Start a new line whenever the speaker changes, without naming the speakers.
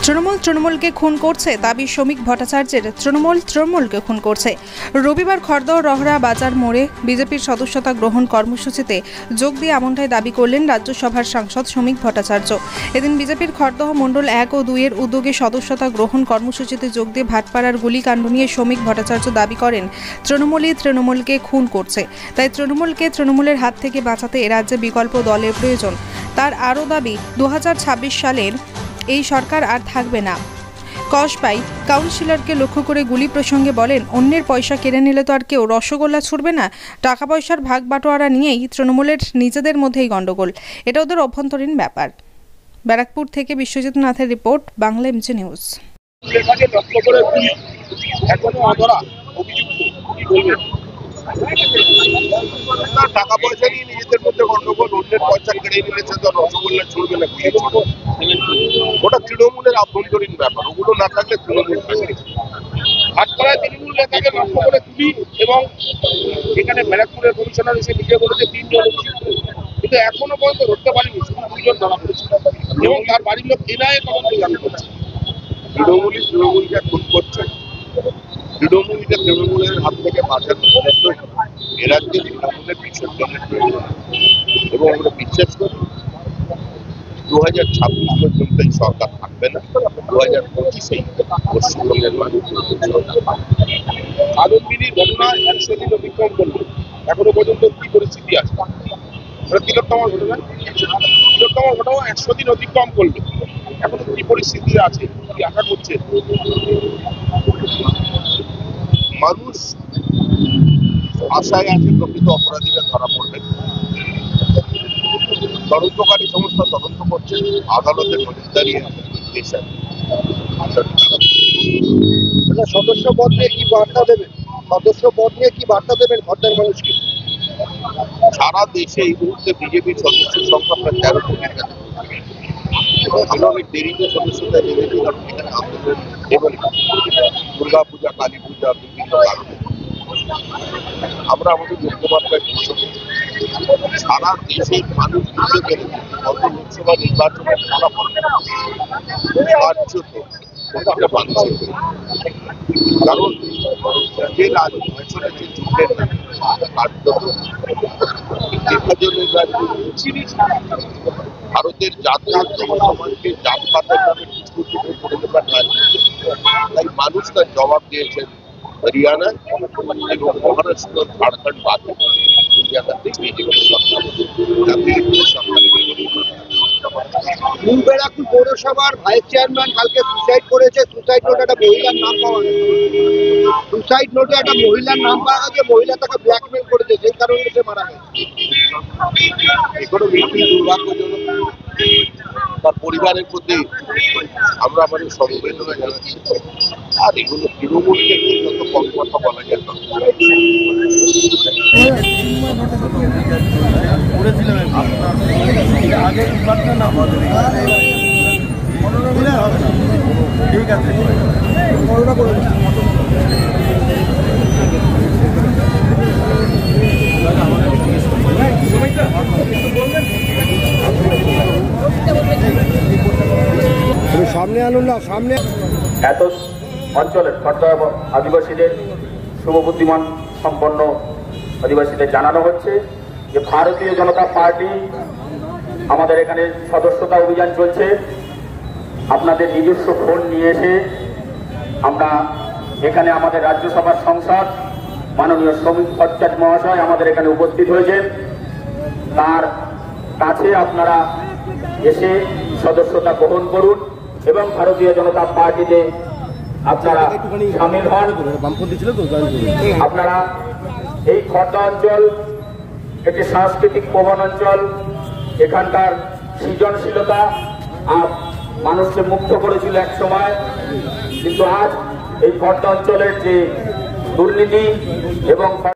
তৃণমূলকে খুন করছে দাবি শ্রমিক ভট্টাচার্যের। তৃণমূলকে খুন করছে। রবিবার খড়দহ রহরা বাজার মোড়ে বিজেপির সদস্যতা গ্রহণ কর্মসূচিতে যোগ দিয়ে এমনটাই দাবি করলেন রাজ্যসভার সাংসদ শ্রমিক ভট্টাচার্য। এদিন বিজেপির খড়দহ মণ্ডল 1 ও 2 এর উদ্যোগে সদস্যতা গ্রহণ কর্মসূচিতে যোগ দিয়ে ভাটপাড়ার গুলিকাণ্ড নিয়ে শ্রমিক ভট্টাচার্য দাবি করেন তৃণমূলকে খুন করছে। তাই তৃণমূলের হাত থেকে বাঁচাতে এ রাজ্যে বিকল্প দলের প্রয়োজন। তার আরও দাবি 2026 সালের এই সরকার আর থাকবে না। কসবাই কাউন্সিলরকে লক্ষ্য করে গুলি প্রসঙ্গে বলেন, অন্যের পয়সা কেড়ে নিলে তো আর কেউ রসগোল্লা ছুড়বে না। টাকা পয়সার ভাগ বাটোয়ারা নিয়েই তৃণমূলের নিজেদের মধ্যেই গণ্ডগোল। এটা ওদের অভ্যন্তরীণ ব্যাপার। ব্যারাকপুর থেকে বিশ্বজিৎ নাথের রিপোর্ট, বাংলা এমজি নিউজ।
টাকা পয়সা নিয়ে নিজেদের মধ্যে গন্ডগোল, অন্যের পয়সা কেড়ে নিলেছে তো রসগোল্লা ছুড়বে না, ওটা তৃণমূলের আভ্যন্তরীণ ব্যাপার। ওগুলো না থাকলে তৃণমূল থাকে। ভাটপাড়ায় তৃণমূল নেতাকে লক্ষ্য করে গুলি, এবং এখানে ব্যারাকপুরের কমিশনার এসে নিজে বলেছে 3 জন অভিযুক্ত, কিন্তু এখনো পর্যন্ত ধরতে পারেনি। শুধু 2 জন ধরা পড়েছে এবং তার বাড়ির লোক এনআইএ তদন্ত দাবি করছে। তৃণমূলকে খুন করছে। তৃণমূলের হাত থেকে বাঁচাতে এ রাজ্যে তৃণমূলের বিসর্জনের প্রয়োজন, এবং আমরা বিশ্বাস করি 2026 পর্যন্ত এই সরকার থাকবে না। 2025-এই পশ্চিমবঙ্গের মানুষ আনন্দবিনীর ঘটনা 100 দিন অতিক্রম করলো, এখনো পর্যন্ত কি পরিস্থিতি আছে? তিলোত্তমার ঘটনা 100 দিন অতিক্রম করলো, এখনো কি পরিস্থিতি আছে, কি আশা করছে মানুষ? আশায় আছে প্রকৃত অপরাধীরা ধরা পড়বে। তদন্তকারী সংস্থা তদন্ত করছে, আদালতের নজরদারি
সদস্য পদ নিয়ে কি বার্তা দেবেন ভোটার মানুষকে?
সারা দেশে এই মুহূর্তে বিজেপির সদস্যের সংখ্যা প্রায় 13 কোটির কাছে। আমরা অনেক দেরিতে সদস্যতা নেমেছি, কারণ এখানে আন্দোলন এবং দুর্গা পূজা, কালী পূজা, বিভিন্ন কারণে আমরা আমাদের লক্ষ্যমাত্রায় পৌঁছতে সারা দেশের মানুষ বুঝতে পেরেছে গত লোকসভা নির্বাচনের ফলাফল কার্যত মানুষের, কারণ যে রাজনৈতিক যে যুদ্ধের কার্যত বিভাজনের রাজ্য ভারতের জাতীয় সমাজকে জাতপাতের নামে কিছু করে দেবার রাজনীতি। তাই মানুষ তার জবাব দিয়েছেন হরিয়ানা এবং মহারাষ্ট্র, ঝাড়খণ্ড বাদে দুই জায়গাতে বিজেপি সরকার, জাতীয় সরকার।
ব্যারাকপুর পৌরসভার ভাইস চেয়ারম্যান কালকে সুসাইড করেছে। সুসাইড নোটে একটা মহিলার নাম পাওয়া গেছে। মহিলা তাকে ব্ল্যাকমেল করেছে, সেই কারণে সে মারা গেছে।
এগুলো মৃত্যু দুর্ভাগ্যজনক। তার পরিবারের প্রতি আমরা আমাদের সমবেদনা জানাচ্ছি। আর এগুলো তৃণমূলকে নিয়ে যত কম কথা বলা যায়
ঠিক আছে। সামনে আনুন না, সামনে।
এত অঞ্চলের খড়দহ আদিবাসীদের শুভবুদ্ধিমান সম্পন্ন আদিবাসীদের জানানো হচ্ছে যে ভারতীয় জনতা পার্টি আমাদের এখানে সদস্যতা অভিযান চলছে। আপনাদের নিজস্ব ফোন নিয়ে এসে আমরা এখানে আমাদের রাজ্যসভার সংসদ মাননীয় শ্রমিক ভট্টাচার্য মহাশয় আমাদের এখানে উপস্থিত হয়েছেন। তার কাছে আপনারা এসে সদস্যতা গ্রহণ করুন এবং ভারতীয় জনতা পার্টিতে আপনারা সামিল হন। আপনারা এই খড়দহ অঞ্চল একটি সাংস্কৃতিক প্রবণ অঞ্চল। এখানকার সৃজনশীলতা মানুষকে মুগ্ধ করেছিল এক সময়, কিন্তু আজ এই খড়দহ অঞ্চলের যে দুর্নীতি এবং